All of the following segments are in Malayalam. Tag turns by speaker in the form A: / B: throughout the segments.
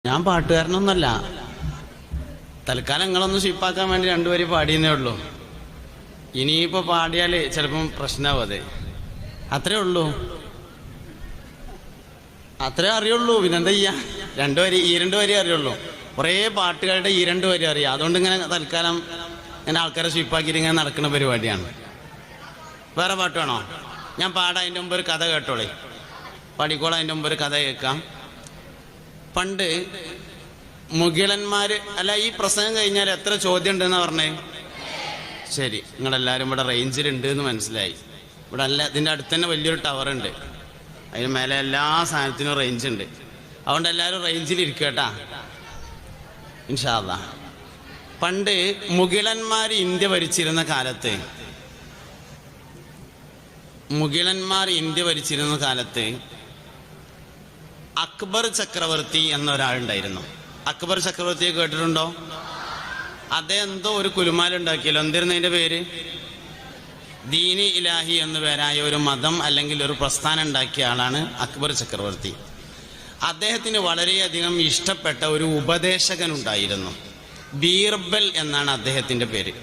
A: ഞാൻ പാട്ടുകാരനൊന്നല്ല. തൽക്കാലം നിങ്ങളൊന്ന് ഷിപ്പാക്കാൻ വേണ്ടി രണ്ടുപേരും പാടിയെന്നേ ഉള്ളൂ. ഇനിയിപ്പോൾ പാടിയാൽ ചിലപ്പം പ്രശ്നമാവും. അത് അത്രേ ഉള്ളൂ, അത്രേ അറിയുള്ളൂ. പിന്നെന്താ ചെയ്യാ, ഈ രണ്ട് വരി അറിയുള്ളൂ. കുറേ പാട്ടുകാരുടെ ഈ രണ്ട് വരി അറിയാം. അതുകൊണ്ട് ഇങ്ങനെ തൽക്കാലം ഇങ്ങനെ ആൾക്കാരെ ഷിപ്പാക്കിയിട്ട് ഇങ്ങനെ നടക്കുന്ന പരിപാടിയാണ്. വേറെ പാട്ട് വേണോ? ഞാൻ പാടാം. അതിൻ്റെ മുമ്പ് ഒരു കഥ കേട്ടോളേ. പാടിക്കോളാം. അതിൻ്റെ മുമ്പ് ഒരു കഥ കേൾക്കാം. പണ്ട് മുകിളന്മാർ അല്ല, ഈ പ്രസംഗം കഴിഞ്ഞാൽ എത്ര ചോദ്യം ഉണ്ടെന്നാ പറഞ്ഞേ? ശരി, നിങ്ങളെല്ലാവരും ഇവിടെ റേഞ്ചിലുണ്ട് എന്ന് മനസ്സിലായി. ഇവിടെ അല്ല, ഇതിൻ്റെ അടുത്ത് തന്നെ വലിയൊരു ടവറുണ്ട്. അതിന് മേലെ എല്ലാ സാധനത്തിനും റേഞ്ച് ഉണ്ട്. അതുകൊണ്ട് എല്ലാവരും റേഞ്ചിലിരിക്കുക കേട്ടാ, ഇൻഷാ അല്ലാഹ്. പണ്ട് മുകിളന്മാർ ഇന്ത്യ ഭരിച്ചിരുന്ന കാലത്ത് അക്ബർ ചക്രവർത്തി എന്നൊരാളുണ്ടായിരുന്നു. അക്ബർ ചക്രവർത്തിയെ കേട്ടിട്ടുണ്ടോ? അദ്ദേഹം എന്തോ ഒരു കുലുമാലുണ്ടാക്കിയല്ലോ. എന്തായിരുന്നു അതിൻ്റെ പേര്? ദീനി ഇലാഹി എന്നു പേരായ ഒരു മതം അല്ലെങ്കിൽ ഒരു പ്രസ്ഥാനം ഉണ്ടാക്കിയ ആളാണ് അക്ബർ ചക്രവർത്തി. അദ്ദേഹത്തിന് വളരെയധികം ഇഷ്ടപ്പെട്ട ഒരു ഉപദേശകനുണ്ടായിരുന്നു. ബീർബൽ എന്നാണ് അദ്ദേഹത്തിൻ്റെ പേര്.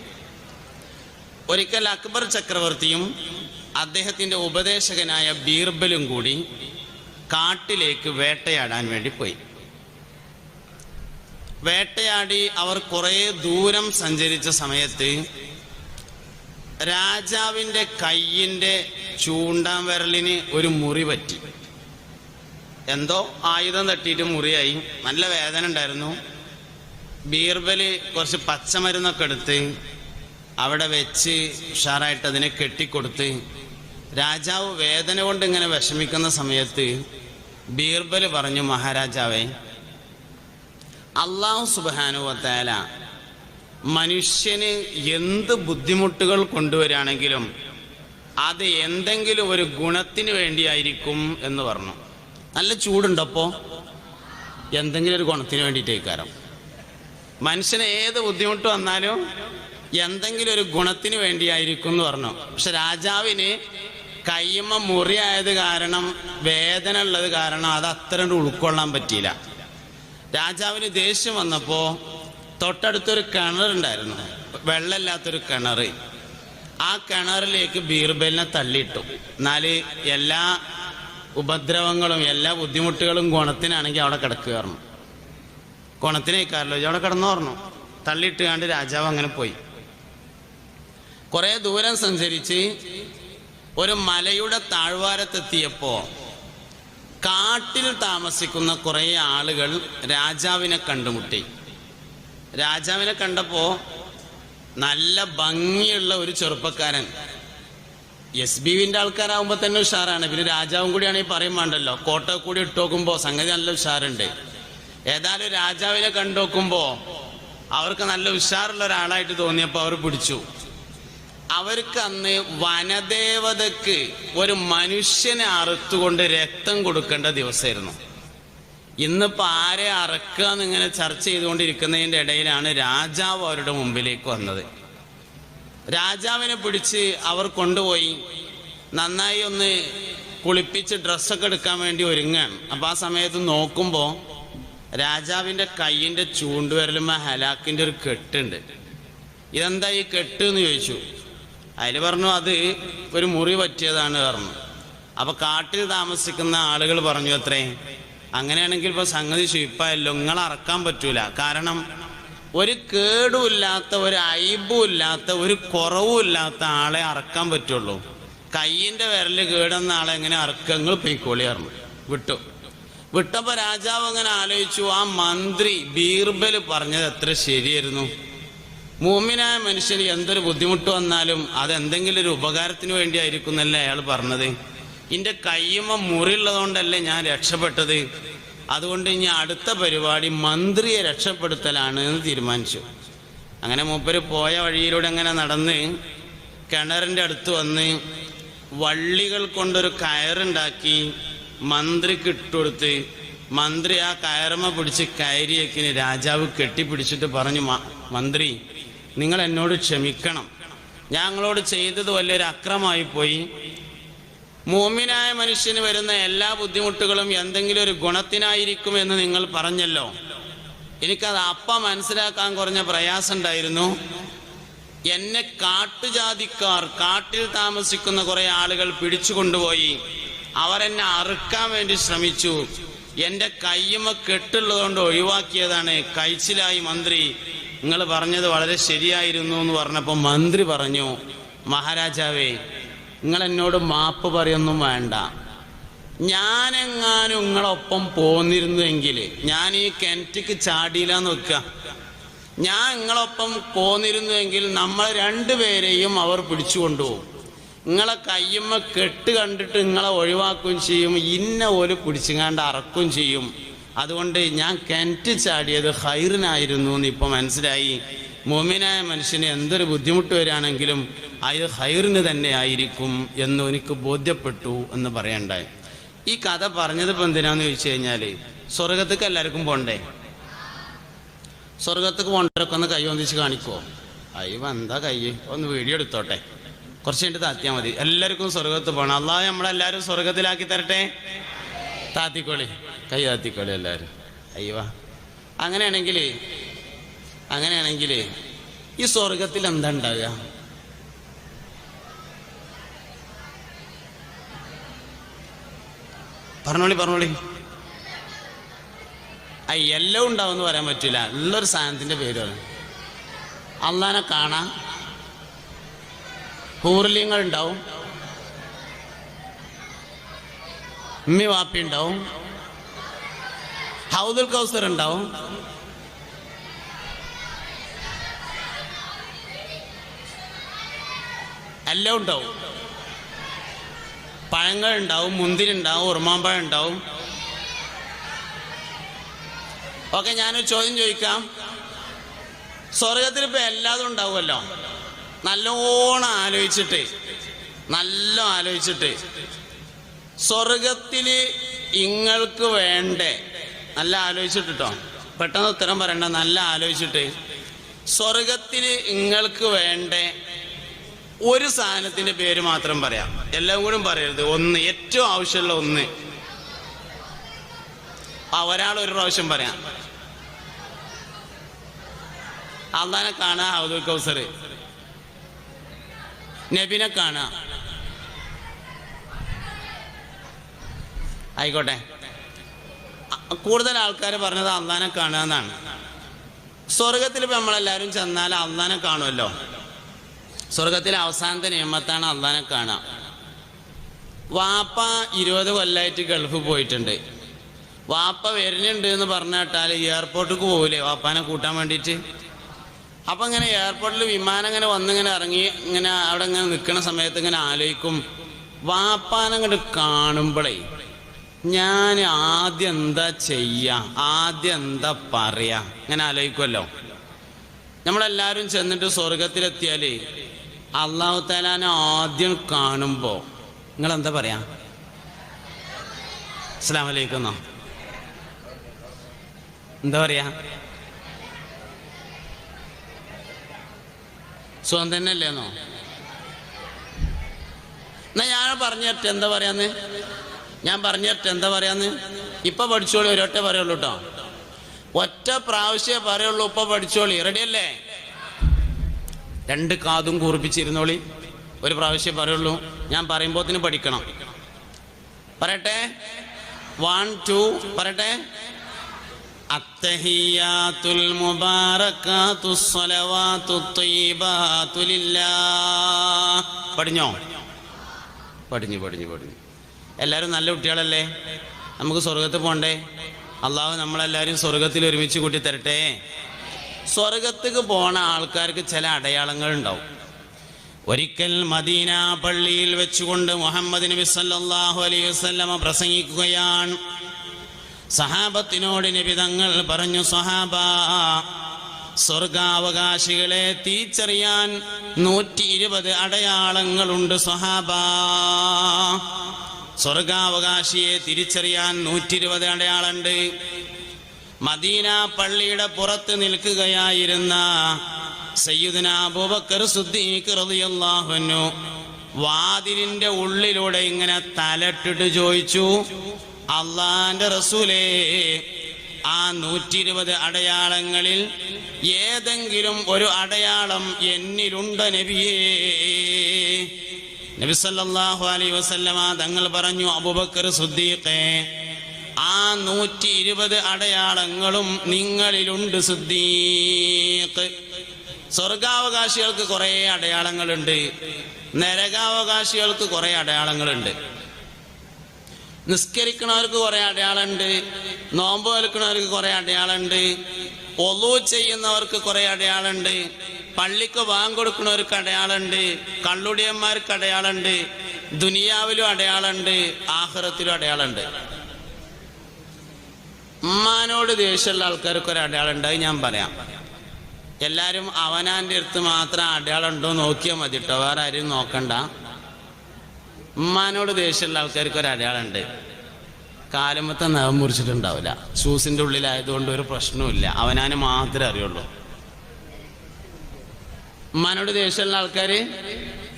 A: ഒരിക്കൽ അക്ബർ ചക്രവർത്തിയും അദ്ദേഹത്തിൻ്റെ ഉപദേശകനായ ബീർബലും കൂടി കാട്ടിലേക്ക് വേട്ടയാടാൻ വേണ്ടി പോയി. വേട്ടയാടി അവർ കുറേ ദൂരം സഞ്ചരിച്ച സമയത്ത് രാജാവിൻ്റെ കയ്യിൻ്റെ ചൂണ്ടാൻ വിരലിന് ഒരു മുറി പറ്റി. എന്തോ ആയുധം തട്ടിയിട്ട് മുറിയായി. നല്ല വേദന ഉണ്ടായിരുന്നു. ബീർബല് കുറച്ച് പച്ചമരുന്നൊക്കെ എടുത്ത് അവിടെ വെച്ച് ഉഷാറായിട്ട് അതിനെ കെട്ടിക്കൊടുത്ത്, രാജാവ് വേദന കൊണ്ട് ഇങ്ങനെ വിഷമിക്കുന്ന സമയത്ത് ബീർബല് പറഞ്ഞു, മഹാരാജാവേ, അല്ലാഹു സുബ്ഹാനഹു വ തആല മനുഷ്യന് എന്ത് ബുദ്ധിമുട്ടുകൾ കൊണ്ടുവരികയാണെങ്കിലും അത് എന്തെങ്കിലും ഒരു ഗുണത്തിന് വേണ്ടിയായിരിക്കും എന്ന് പറഞ്ഞു. നല്ല ചൂടുണ്ടപ്പോൾ എന്തെങ്കിലും ഒരു ഗുണത്തിന് വേണ്ടിയിട്ടേക്കാരം. മനുഷ്യന് ഏത് ബുദ്ധിമുട്ട് വന്നാലും എന്തെങ്കിലും ഒരു ഗുണത്തിന് വേണ്ടിയായിരിക്കും എന്ന് പറഞ്ഞു. പക്ഷെ രാജാവിന് കയ്യമ്മ മുറിയായത് കാരണം, വേദന ഉള്ളത് കാരണം അത് അത്ര ഉൾക്കൊള്ളാൻ പറ്റിയില്ല. രാജാവിന് ദേഷ്യം വന്നപ്പോൾ തൊട്ടടുത്തൊരു കിണറുണ്ടായിരുന്നു, വെള്ളമില്ലാത്തൊരു കിണർ. ആ കിണറിലേക്ക് ബീർബലിനെ തള്ളിയിട്ടു. എന്നാൽ എല്ലാ ഉപദ്രവങ്ങളും എല്ലാ ബുദ്ധിമുട്ടുകളും ഗുണത്തിനാണെങ്കിൽ അവിടെ കിടക്കുകയായിരുന്നു. ഗുണത്തിനേക്കാരല്ലോ അവിടെ കിടന്നു പറഞ്ഞു. തള്ളിയിട്ട് കണ്ട് രാജാവ് അങ്ങനെ പോയി. കുറേ ദൂരം സഞ്ചരിച്ച് ഒരു മലയുടെ താഴ്വാരത്തെത്തിയപ്പോൾ കാട്ടിൽ താമസിക്കുന്ന കുറേ ആളുകൾ രാജാവിനെ കണ്ടുമുട്ടി. രാജാവിനെ കണ്ടപ്പോൾ നല്ല ഭംഗിയുള്ള ഒരു ചെറുപ്പക്കാരൻ. SBവിൻ്റെ ആൾക്കാരാകുമ്പോൾ തന്നെ ഉഷാറാണ്. പിന്നെ രാജാവും കൂടിയാണെങ്കിൽ പറയും വേണ്ടല്ലോ. കോട്ട കൂടി ഇട്ട് നോക്കുമ്പോൾ സംഗതി നല്ല ഉഷാറുണ്ട്. ഏതായാലും രാജാവിനെ കണ്ടു നോക്കുമ്പോൾ അവർക്ക് നല്ല ഉഷാറുള്ള ഒരാളായിട്ട് തോന്നിയപ്പോൾ അവർ പിടിച്ചു. അവർക്ക് അന്ന് വനദേവതക്ക് ഒരു മനുഷ്യനെ അറുത്തുകൊണ്ട് രക്തം കൊടുക്കേണ്ട ദിവസമായിരുന്നു. ഇന്നിപ്പോൾ ആരെ അറക്കുക എന്നിങ്ങനെ ചർച്ച ചെയ്തുകൊണ്ടിരിക്കുന്നതിൻ്റെ ഇടയിലാണ് രാജാവ് അവരുടെ മുമ്പിലേക്ക് വന്നത്. രാജാവിനെ പിടിച്ച് അവർ കൊണ്ടുപോയി നന്നായി ഒന്ന് കുളിപ്പിച്ച് ഡ്രസ്സൊക്കെ എടുക്കാൻ വേണ്ടി ഒരുങ്ങാണ്. അപ്പോൾ ആ സമയത്ത് നോക്കുമ്പോൾ രാജാവിൻ്റെ കയ്യിൻ്റെ ചൂണ്ടുവിരലുമ്മ ഹലാക്കിൻ്റെ ഒരു കെട്ടുണ്ട്. ഇതെന്താ ഈ കെട്ട് എന്ന് ചോദിച്ചു. അതിൽ പറഞ്ഞു അത് ഒരു മുറി പറ്റിയതാണ് പറഞ്ഞു. അപ്പോൾ കാട്ടിൽ താമസിക്കുന്ന ആളുകൾ പറഞ്ഞു, അത്രേ അങ്ങനെയാണെങ്കിൽ ഇപ്പോൾ സംഗതി ശുയിപ്പായല്ലോ, നിങ്ങൾ അറക്കാൻ പറ്റൂല. കാരണം ഒരു കേടുമില്ലാത്ത, ഒരു അയിബുമില്ലാത്ത, ഒരു കുറവുമില്ലാത്ത ആളെ അറക്കാൻ പറ്റുള്ളൂ. കയ്യിൻ്റെ വിരൽ കേടുന്ന ആളെ എങ്ങനെ അറക്കുക, നിങ്ങൾ പൊയ്ക്കോളി പറഞ്ഞു. വിട്ടപ്പോൾ രാജാവ് അങ്ങനെ ആലോചിച്ചു, ആ മന്ത്രി ബീർബല് പറഞ്ഞത് എത്ര ശരിയായിരുന്നു. മൂമിനായ മനുഷ്യന് എന്തൊരു ബുദ്ധിമുട്ട് വന്നാലും അതെന്തെങ്കിലും ഒരു ഉപകാരത്തിന് വേണ്ടിയായിരിക്കും എന്നല്ലേ അയാൾ പറഞ്ഞത്. എൻ്റെ കയ്യുമ്മ മുറിയുള്ളതുകൊണ്ടല്ലേ ഞാൻ രക്ഷപ്പെട്ടത്. അതുകൊണ്ട് ഇനി അടുത്ത പരിപാടി മന്ത്രിയെ രക്ഷപ്പെടുത്തലാണ് എന്ന് തീരുമാനിച്ചു. അങ്ങനെ മൂപ്പര് പോയ വഴിയിലൂടെ അങ്ങനെ നടന്ന് കിണറിൻ്റെ അടുത്ത് വന്ന് വള്ളികൾ കൊണ്ടൊരു കയറുണ്ടാക്കി മന്ത്രിക്ക് ഇട്ടുകൊടുത്ത്, മന്ത്രി ആ കയറമ്മ പിടിച്ച് കയറിയേക്കിന് രാജാവ് കെട്ടിപ്പിടിച്ചിട്ട് പറഞ്ഞു, മന്ത്രി നിങ്ങൾ എന്നോട് ക്ഷമിക്കണം, ഞങ്ങളോട് ചെയ്തത് വലിയൊരു അക്രമമായി പോയി. മുഅ്മിനായ മനുഷ്യന് വരുന്ന എല്ലാ ബുദ്ധിമുട്ടുകളും എന്തെങ്കിലും ഒരു ഗുണത്തിനായിരിക്കുമെന്ന് നിങ്ങൾ പറഞ്ഞല്ലോ. എനിക്കത് അപ്പം മനസ്സിലാക്കാൻ കുറഞ്ഞ പ്രയാസം ഉണ്ടായിരുന്നു. എന്നെ കാട്ടുജാതിക്കാർ, കാട്ടിൽ താമസിക്കുന്ന കുറെ ആളുകൾ പിടിച്ചു കൊണ്ടുപോയി. അവരെന്നെ അറുക്കാൻ വേണ്ടി ശ്രമിച്ചു. എൻ്റെ കയ്യുമ്മ കെട്ടുള്ളതുകൊണ്ട് ഒഴിവാക്കിയതാണ്. കഴിച്ചിലായി മന്ത്രി, നിങ്ങൾ പറഞ്ഞത് വളരെ ശരിയായിരുന്നു എന്ന് പറഞ്ഞപ്പോൾ മന്ത്രി പറഞ്ഞു, മഹാരാജാവേ, നിങ്ങൾ എന്നോട് മാപ്പ് പറയൊന്നും വേണ്ട. ഞാനെങ്ങാനും നിങ്ങളൊപ്പം പോന്നിരുന്നുവെങ്കിൽ ഞാൻ ഈ കിണറ്റിക്ക് ചാടിയില്ലാന്ന് വെക്കുക. ഞാൻ നിങ്ങളൊപ്പം പോന്നിരുന്നുവെങ്കിൽ നമ്മൾ രണ്ടുപേരെയും അവർ പിടിച്ചു കൊണ്ടുപോകും. നിങ്ങളെ കയ്യുമ്മ കെട്ട് കണ്ടിട്ട് നിങ്ങളെ ഒഴിവാക്കുകയും ചെയ്യും, ഇന്ന ഓല് പിടിച്ചുങ്ങാണ്ട് അറക്കുകയും ചെയ്യും. അതുകൊണ്ട് ഞാൻ കിണറ്റ് ചാടിയത് ഹൈറിനായിരുന്നു എന്ന് ഇപ്പം മനസ്സിലായി. മുഅ്മിനായ മനുഷ്യന് എന്തൊരു ബുദ്ധിമുട്ട് വരികയാണെങ്കിലും അത് ഹൈറിന് തന്നെ ആയിരിക്കും എന്ന് എനിക്ക് ബോധ്യപ്പെട്ടു എന്ന് പറയണ്ടായി. ഈ കഥ പറഞ്ഞത് ഇപ്പം എന്തിനാന്ന് ചോദിച്ചു കഴിഞ്ഞാൽ, സ്വർഗത്തേക്ക് എല്ലാവർക്കും പോണ്ടേ? സ്വർഗത്തേക്ക് പോണ്ടവരൊക്കെ ഒന്ന് കൈ ഒന്നിച്ച് കാണിക്കുമോ? അയ്യോ എന്താ കൈ ഒന്ന് വീഡിയോ എടുത്തോട്ടെ, കുറച്ച് കഴിഞ്ഞിട്ട് താത്തിയാൽ മതി. എല്ലാവർക്കും സ്വർഗത്ത് പോകണം. അള്ളാഹു നമ്മളെല്ലാവരും സ്വർഗത്തിലാക്കി തരട്ടെ. താത്തിക്കോളി, കൈ താത്തിക്കോളി എല്ലാവരും. അയ്യോ, അങ്ങനെയാണെങ്കിൽ ഈ സ്വർഗത്തിൽ എന്താ ഉണ്ടാവുക? പറഞ്ഞോളി. എല്ലാം ഉണ്ടാവുമെന്ന് പറയാൻ പറ്റില്ല. ഉള്ളൊരു സാധനത്തിന്റെ പേരാണ്. അള്ളാനെ കാണാം, ഹൂർലിങ്ങൾ ഉണ്ടാവും, ഉമ്മി വാപ്പി ഉണ്ടാവും, ഹൗദുൽ കൗസർ ഉണ്ടാവും, എല്ലാം ഉണ്ടാവും. പഴങ്ങൾ ഉണ്ടാവും, മുന്തിരി ഉണ്ടാവും, ഉറുമാമ്പഴം ഉണ്ടാവും. ഓക്കെ, ഞാനൊരു ചോദ്യം ചോദിക്കാം. സ്വർഗത്തിൽ ഇപ്പൊ എല്ലാതും ഉണ്ടാവുമല്ലോ. നല്ലോണം ആലോചിച്ചിട്ട് സ്വർഗത്തില് ഇങ്ങൾക്ക് വേണ്ടേ, നല്ല ആലോചിച്ചിട്ടോ, പെട്ടെന്ന് ഉത്തരം പറയണ്ട, നല്ല ആലോചിച്ചിട്ട് സ്വർഗത്തില് ഇങ്ങൾക്ക് വേണ്ടേ ഒരു സാധനത്തിന്റെ പേര് മാത്രം പറയാം. എല്ലാം കൂടെ പറയരുത്. ഒന്ന്, ഏറ്റവും ആവശ്യമുള്ള ഒന്ന്. ഒരാൾ ഒരു പ്രാവശ്യം പറയാം. അള്ളാനെ കാണാ, ഹൗദുൽ കൗസർ, നബിനെ കാണാ. ആയിക്കോട്ടെ, കൂടുതൽ ആൾക്കാർ പറഞ്ഞത് അള്ളാനെ കാണുക എന്നാണ്. സ്വർഗത്തിൽ ഇപ്പം നമ്മളെല്ലാവരും ചെന്നാൽ അള്ളാനെ കാണുമല്ലോ. സ്വർഗത്തിലെ അവസാനത്തെ നിയമത്താണ് അള്ളാനെ കാണാം. വാപ്പ 20 കൊല്ലമായിട്ട് ഗൾഫ് പോയിട്ടുണ്ട്. വാപ്പ വരുന്നുണ്ട് എന്ന് പറഞ്ഞു കേട്ടാൽ എയർപോർട്ടിലേക്ക് പോകില്ലേ വാപ്പാനെ കൂട്ടാൻ വേണ്ടിയിട്ട്? അപ്പം ഇങ്ങനെ എയർപോർട്ടിൽ വിമാനം ഇങ്ങനെ വന്നിങ്ങനെ ഇറങ്ങി ഇങ്ങനെ അവിടെ ഇങ്ങനെ നിൽക്കുന്ന സമയത്ത് ഇങ്ങനെ ആലോചിക്കും, വാപ്പാനങ്ങോട്ട് കാണുമ്പോഴേ ഞാൻ ആദ്യം എന്താ ചെയ്യുക, ആദ്യം എന്താ പറയുക, ഇങ്ങനെ ആലോചിക്കുമല്ലോ. നമ്മളെല്ലാവരും ചെന്നിട്ട് സ്വർഗത്തിലെത്തിയാൽ അള്ളാഹു തആലാനെ ആദ്യം കാണുമ്പോൾ നിങ്ങളെന്താ പറയാ? അസ്സലാമു അലൈക്കും എന്നോ എന്താ പറയാ? സുഖം തന്നെ അല്ലേന്നോ? എന്നാ ഞാൻ പറഞ്ഞു തരട്ടെ എന്താ പറയാന്ന്. ഇപ്പൊ പഠിച്ചോളി, ഒരൊറ്റ പറയുള്ളൂ കേട്ടോ, ഒറ്റ പ്രാവശ്യമേ പറയുള്ളൂ. ഇപ്പൊ പഠിച്ചോളി, റെഡിയല്ലേ? 2 കാതും കൂർപ്പിച്ചിരുന്നോളി. ഒരു പ്രാവശ്യം പറയുള്ളൂ. ഞാൻ പറയുമ്പോത്തിന് പഠിക്കണം. പറയട്ടെ, 1 2 പറയട്ടെ. അത്തഹിയാത്തുൽ മുബാറകാതുസ് സ്വലവാതുത് ത്വയ്യിബാതു ലില്ലാഹ്. പഠിഞ്ഞോ? പഠിഞ്ഞു. എല്ലാവരും നല്ല കുട്ടികളല്ലേ? നമുക്ക് സ്വർഗത്തിൽ പോണ്ടേ? അള്ളാഹു നമ്മളെല്ലാവരും സ്വർഗത്തിൽ ഒരുമിച്ച് കൂട്ടി തരട്ടെ. സ്വർഗത്തേക്ക് പോണ ആൾക്കാർക്ക് ചില അടയാളങ്ങൾ ഉണ്ടാവും. ഒരിക്കൽ മദീന പള്ളിയിൽ വെച്ചുകൊണ്ട് മുഹമ്മദ് നബി സല്ലല്ലാഹു അലൈഹി വസല്ലമ പ്രസംഗിക്കുകയാണ്. സഹാബത്തിനോട് നബി തങ്ങൾ പറഞ്ഞു, സഹാബ, സ്വർഗാവകാശികളെ തിരിച്ചറിയാൻ 120 അടയാളങ്ങളുണ്ട്. സഹാബ, സ്വർഗാവകാശിയെ തിരിച്ചറിയാൻ 120 അടയാളമുണ്ട്. മദീന പള്ളിയുടെ പുറത്ത് നിൽക്കുകയായിരുന്ന സയ്യിദുനാ അബൂബക്കർ സിദ്ദീഖ് റളിയല്ലാഹു അൻഹു വാതിലിന്റെ ഉള്ളിലൂടെ ഇങ്ങനെ തലട്ടിട്ട് ചോദിച്ചു, അള്ളാന്റെ റസൂലേ, ആ 120 അടയാളങ്ങളിൽ ഏതെങ്കിലും ഒരു അടയാളം എന്നിലുണ്ട് നബിയേ. നബി സല്ലല്ലാഹു അലൈഹി വസല്ലമ തങ്ങൾ പറഞ്ഞു, അബൂബക്കർ സിദ്ദീഖേ, ആ 120 അടയാളങ്ങളും നിങ്ങളിലുണ്ട് സിദ്ദീഖ്. സ്വർഗാവകാശികൾക്ക് കുറെ അടയാളങ്ങളുണ്ട്, നരകാവകാശികൾക്ക് കുറെ അടയാളങ്ങളുണ്ട്. നിസ്കരിക്കണവർക്ക് കുറെ അടയാളമുണ്ട്, നോമ്പ് വെൽക്കണവർക്ക് കുറെ അടയാളമുണ്ട്, ഒളു ചെയ്യുന്നവർക്ക് കുറെ അടയാളമുണ്ട്, പള്ളിക്ക് ബാങ്ക് കൊടുക്കുന്നവർക്ക് അടയാളമുണ്ട്, കള്ളുടിയന്മാർക്ക് അടയാളമുണ്ട്, ദുനിയാവിലും അടയാളമുണ്ട്, ആഖിറത്തിലും അടയാളമുണ്ട്. ഉമ്മാനോട് ദേഷ്യമുള്ള ആൾക്കാർക്ക് ഒരു അടയാളം ഉണ്ട്, അത് ഞാൻ പറയാം. എല്ലാവരും അവനാൻ്റെ അടുത്ത് മാത്രം അടയാളം ഉണ്ടോ നോക്കിയാൽ മതി കേട്ടോ, വേറെ ആരും നോക്കണ്ട. ഉമ്മാനോട് ദേഷ്യമുള്ള ആൾക്കാർക്ക് ഒരു അടയാളമുണ്ട്, കാലുമത്തെ നഖം മുറിച്ചിട്ടുണ്ടാവില്ല. ഷൂസിൻ്റെ ഉള്ളിലായതുകൊണ്ട് ഒരു പ്രശ്നവുമില്ല, അവനാന് മാത്രമേ അറിയുള്ളൂ. ഉമ്മാനോട് ദേഷ്യമുള്ള ആൾക്കാർ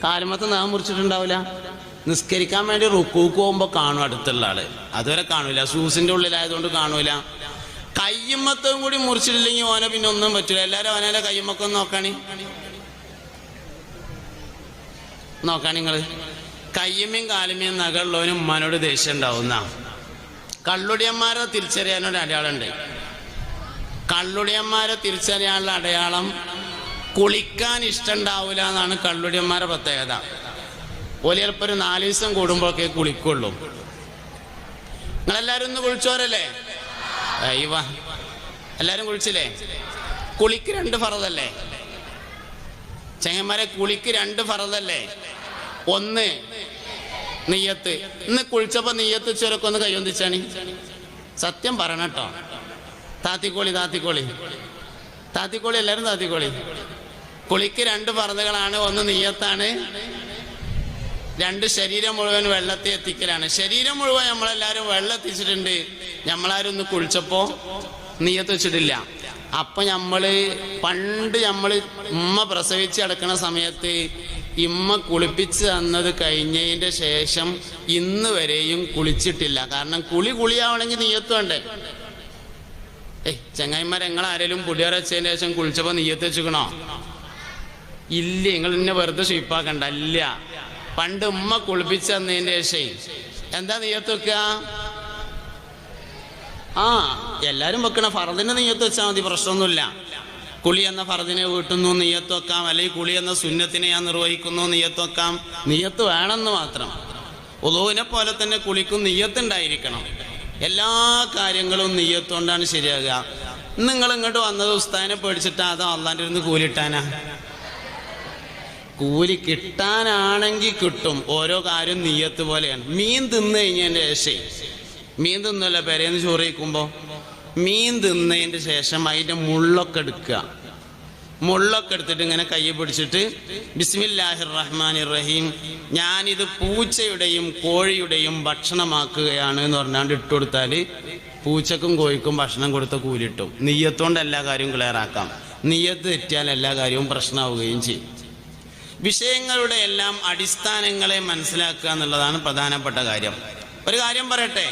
A: കാലുമത്തെ നഖം മുറിച്ചിട്ടുണ്ടാവില്ല. നിസ്കരിക്കാൻ വേണ്ടി റുക്കൂക്ക് പോകുമ്പോൾ കാണും അടുത്തുള്ള ആള്, അതുവരെ കാണൂല, ഷൂസിൻ്റെ ഉള്ളിലായതുകൊണ്ട് കാണൂല. കയ്യമ്മത്തും കൂടി മുറിച്ചിട്ടില്ലെങ്കിൽ ഓനെ പിന്നെ ഒന്നും പറ്റില്ല. എല്ലാവരും അവനെ കയ്യമ്മൊക്കെ നോക്കാണി നിങ്ങൾ. കയ്യമ്മയും കാലുമ്മയും നഗറുള്ളവനും ഉമ്മാനോട് ദേഷ്യം ഉണ്ടാവുന്ന. കള്ളുടിയന്മാരെ തിരിച്ചറിയാനൊരു അടയാളമുണ്ട്. കള്ളുടിയന്മാരെ തിരിച്ചറിയാനുള്ള അടയാളം കുളിക്കാൻ ഇഷ്ടമുണ്ടാവില്ല എന്നാണ് കള്ളുടിയന്മാരുടെ പ്രത്യേകത. ഓല് ചിലപ്പോൾ ഒരു 4 ദിവസം കൂടുമ്പോഴൊക്കെ കുളിക്കുള്ളൂ. നിങ്ങളെല്ലാവരും ഒന്ന് കുളിച്ചോരല്ലേ? അയ്യവ, എല്ലാവരും കുളിച്ചില്ലേ? കുളിക്ക് 2 ഫറദല്ലേ ചെങ്ങന്മാരെ? കുളിക്ക് 2 ഫറദല്ലേ? ഒന്ന് നിയ്യത്ത്. ഇന്ന് കുളിച്ചപ്പോ നിയ്യത്ത് ചുരക്കൊന്ന് കയ്യൊന്നിച്ചാണി. സത്യം പറയണം കേട്ടോ. താത്തിക്കോളി എല്ലാവരും താത്തിക്കോളി. കുളിക്ക് 2 ഫറദുകളാണ്. ഒന്ന് നിയ്യത്താണ്, 2 ശരീരം മുഴുവൻ വെള്ളത്തിൽ എത്തിക്കലാണ്. ശരീരം മുഴുവൻ നമ്മളെല്ലാവരും വെള്ളം എത്തിച്ചിട്ടുണ്ട്, നമ്മളാരും ഒന്ന് കുളിച്ചപ്പോ നിയ്യത്ത് വെച്ചിട്ടില്ല. അപ്പൊ പണ്ട് ഉമ്മ പ്രസവിച്ച് കിടക്കുന്ന സമയത്ത് ഇമ്മ കുളിപ്പിച്ച് തന്നത് കഴിഞ്ഞതിന്റെ ശേഷം ഇന്ന് വരെയും കുളിച്ചിട്ടില്ല. കാരണം കുളിയാവണമെങ്കിൽ നിയ്യത്ത് വേണ്ടേ? ചങ്ങായിമാർ, ഞങ്ങളാരേലും പുടിയറച്ചതിന് ശേഷം കുളിച്ചപ്പോ നിയ്യത്ത് വെച്ചിക്കണോ? ഇല്ല. നിങ്ങൾ എന്നെ വെറുതെ ഷീപ്പാക്കണ്ട. ഇല്ല, പണ്ട് ഉമ്മ കുളിപ്പിച്ച് തന്നതിന്റെ ശേഷം എന്താ നിയ്യത്ത് വെക്കുക? എല്ലാരും വെക്കണ ഫറദിനെ നിയ്യത്ത് വെച്ചാൽ മതി, പ്രശ്നമൊന്നുമില്ല. കുളി എന്ന ഫറദിനെ വീട്ടുന്നു നിയ്യത്ത് വെക്കാം, അല്ലെങ്കിൽ കുളി എന്ന സുന്നത്തിനെ ഞാൻ നിർവഹിക്കുന്നു നിയ്യത്ത് വെക്കാം. നിയ്യത്ത് വേണമെന്ന് മാത്രം. ഉളൂവിനെ പോലെ തന്നെ കുളിക്കും നിയ്യത്ത് ഉണ്ടായിരിക്കണം. എല്ലാ കാര്യങ്ങളും നിയ്യത്ത് കൊണ്ടാണ് ശരിയാകുക. നിങ്ങൾ ഇങ്ങോട്ട് വന്നത് ഉസ്താദിനെ പേടിച്ചിട്ടാ അതോ അള്ളാൻ്റെ ഇരുന്ന് കൂലിട്ടാനാ? കൂലി കിട്ടാനാണെങ്കിൽ കിട്ടും. ഓരോ കാര്യം നിയ്യത്ത് പോലെയാണ്. മീൻ തിന്നു കഴിഞ്ഞതിൻ്റെ ശേഷം, മീൻ തിന്നല്ല പെരേന്ന് ചോറ് കഴിക്കുമ്പോൾ, മീൻ തിന്നതിൻ്റെ ശേഷം അതിൻ്റെ മുള്ളൊക്കെ എടുക്കുക. മുള്ളൊക്കെ എടുത്തിട്ട് ഇങ്ങനെ കൈ പിടിച്ചിട്ട് ബിസ്മില്ലാഹിർ റഹ്മാനിർ റഹീം, ഞാനിത് പൂച്ചയുടെയും കോഴിയുടെയും ഭക്ഷണമാക്കുകയാണ് എന്ന് പറഞ്ഞാണ്ട് ഇട്ടുകൊടുത്താൽ പൂച്ചക്കും കോഴിക്കും ഭക്ഷണം കൊടുത്ത കൂലിട്ടും. നിയ്യത്തോണ്ട് എല്ലാ കാര്യവും ക്ലിയർ ആക്കാം. നിയ്യത്ത് തെറ്റിയാൽ എല്ലാ കാര്യവും പ്രശ്നമാവുകയും ചെയ്യും. വിഷയങ്ങളുടെ എല്ലാം അടിസ്ഥാനങ്ങളെ മനസ്സിലാക്കുക എന്നുള്ളതാണ് പ്രധാനപ്പെട്ട കാര്യം. ഒരു കാര്യം പറയട്ടെ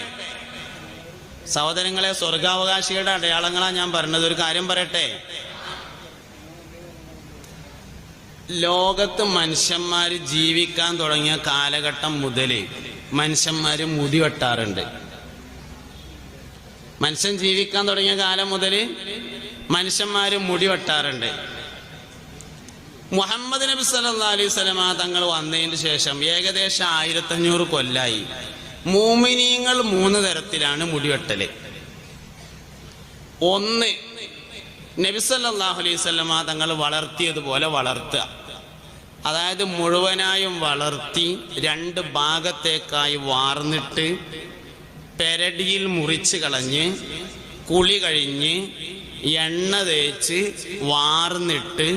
A: സഹോദരങ്ങളെ, സ്വർഗാവകാശികളുടെ അടയാളങ്ങളാണ് ഞാൻ പറഞ്ഞത്. ഒരു കാര്യം പറയട്ടെ, ലോകത്ത് മനുഷ്യന്മാർ ജീവിക്കാൻ തുടങ്ങിയ കാലഘട്ടം മുതൽ മനുഷ്യന്മാർ മുടി വെട്ടാറുണ്ട്. മനുഷ്യൻ ജീവിക്കാൻ തുടങ്ങിയ കാലം മുതൽ മനുഷ്യന്മാർ മുടി വെട്ടാറുണ്ട്. മുഹമ്മദ് നബി സല്ലല്ലാഹു അലൈഹി വസല്ലമ തങ്ങൾ വന്നതിന് ശേഷം ഏകദേശം 1500 കൊല്ലായി മുഅ്മിനീങ്ങൾ 3 തരത്തിലാണ് മുടിവെട്ടല്. ഒന്ന്, നബി സല്ലല്ലാഹു അലൈഹി വസല്ലമ തങ്ങൾ വളർത്തിയതുപോലെ വളർത്തുക. അതായത് മുഴുവനായും വളർത്തി 2 ഭാഗത്തേക്കായി വാർന്നിട്ട് പെരടിയിൽ മുറിച്ച് കളഞ്ഞ് കുളി കഴിഞ്ഞ് എണ്ണ തേച്ച് വാർന്നിട്ട്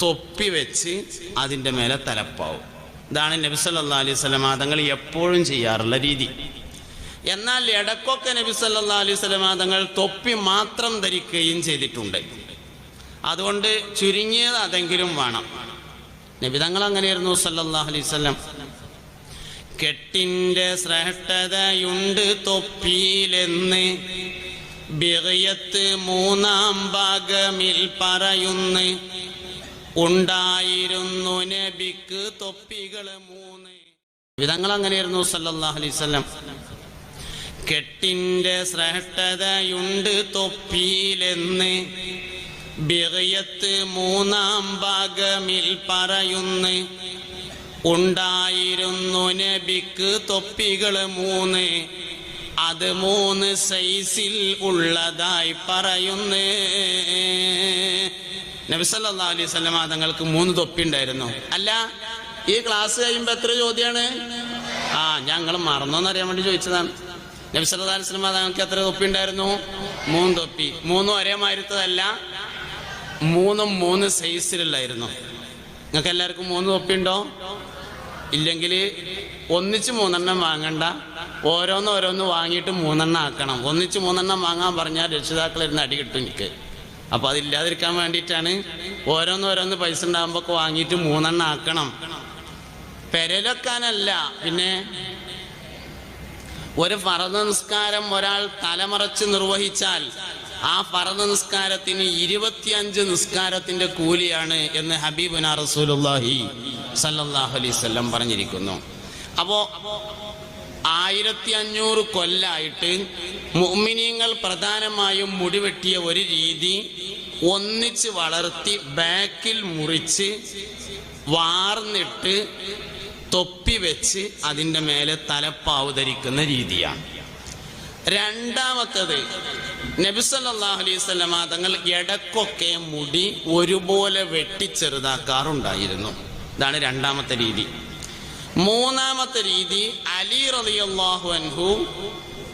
A: തൊപ്പി വെച്ച് അതിൻ്റെ മേലെ തലപ്പാവും. ഇതാണ് നബി സല്ലല്ലാഹു അലൈഹി വസല്ലമ തങ്ങൾ എപ്പോഴും ചെയ്യാറുള്ള രീതി. എന്നാൽ ഇടക്കൊക്കെ നബി സല്ലല്ലാഹു അലൈഹി വസല്ലമ തങ്ങൾ തൊപ്പി മാത്രം ധരിക്കുകയും ചെയ്തിട്ടുണ്ട്. അതുകൊണ്ട് ചുരുങ്ങിയത് അതെങ്കിലും വേണം. നബി തങ്ങൾ അങ്ങനെയായിരുന്നു സല്ലല്ലാഹു അലൈഹി വസല്ലം. കെട്ടിൻ്റെ ശ്രേഷ്ഠതയുണ്ട് തൊപ്പിയിലെന്ന് ബിഗയത്ത് മൂന്നാം ഭാഗമിൽ പറയുന്നു, ഉണ്ടായിരുന്നു നബിക്ക് തൊപ്പികൾ 3. വിധങ്ങൾ അങ്ങനെയായിരുന്നു സല്ലല്ലാഹു അലൈഹി വസല്ലം. കെട്ടിന്റെ ശ്രേഷ്ഠതയുണ്ട് തൊപ്പിയിലെന്ന് ബിഗയത്ത് മൂന്നാം ഭാഗമിൽ പറയുന്നു, ഉണ്ടായിരുന്നു നബിക്ക് തൊപ്പികൾ 3. അത് 3 സൈസിൽ ഉള്ളതായി പറയുന്നു. നബി സല്ലല്ലാഹു അലൈഹി വസല്ലം തങ്ങൾക്ക് 3 തൊപ്പി ഉണ്ടായിരുന്നു. അല്ല, ഈ ക്ലാസ് കഴിയുമ്പോൾ എത്ര ചോദ്യമാണ്? ഞങ്ങൾ മറന്നോന്നറിയാൻ വേണ്ടി ചോദിച്ചതാണ്. നബി സല്ലല്ലാഹു അലൈഹി വസല്ലം തങ്ങൾക്ക് എത്ര തൊപ്പി ഉണ്ടായിരുന്നു? 3 തൊപ്പി. 3 ഒരേ മാതിരത്തതല്ല, 3 സൈസിലുള്ളായിരുന്നു. നിങ്ങൾക്ക് എല്ലാവർക്കും 3 തൊപ്പി ഉണ്ടോ? ഇല്ലെങ്കിൽ ഒന്നിച്ച് 3 വാങ്ങണ്ട, ഓരോന്ന് വാങ്ങിയിട്ട് 3 ആക്കണം. ഒന്നിച്ച് 3 വാങ്ങാൻ പറഞ്ഞാൽ രക്ഷിതാക്കളിരുന്ന് അടി കിട്ടും എനിക്ക്. അപ്പോൾ അതില്ലാതിരിക്കാൻ വേണ്ടിയിട്ടാണ് ഓരോന്ന് പൈസ ഉണ്ടാകുമ്പോൾ വാങ്ങിയിട്ട് 3 ആക്കണം. പെരലൊക്കാനല്ല. പിന്നെ ഒരു ഫർദ് നിസ്കാരം ഒരാൾ തലമറച്ച് നിർവഹിച്ചാൽ ആ ഫർദ് നിസ്കാരത്തിന് 25 നിസ്കാരത്തിന്റെ കൂലിയാണ് എന്ന് ഹബീബുനാ റസൂലുള്ളാഹി സല്ലല്ലാഹു അലൈഹി വസല്ലം പറഞ്ഞിരിക്കുന്നു. അപ്പോൾ 1500 കൊല്ലായിട്ട് മുഅ്മിനീങ്ങൾ പ്രധാനമായും മുടിവെട്ടിയ ഒരു രീതി, ഒന്നിച്ച് വളർത്തി ബാക്കിൽ മുറിച്ച് വാർന്നിട്ട് തൊപ്പി വെച്ച് അതിൻ്റെ മേലെ തലപ്പാവ് ധരിക്കുന്ന രീതിയാണ്. രണ്ടാമത്തത്, നബി സല്ലല്ലാഹു അലൈഹി വസല്ലം തങ്ങൾ ഇടക്കൊക്കെ മുടി ഒരുപോലെ വെട്ടിച്ചെറുതാക്കാറുണ്ടായിരുന്നു. ഇതാണ് രണ്ടാമത്തെ രീതി. മൂന്നാമത്തെ രീതി, അലി റളിയല്ലാഹു അൻഹു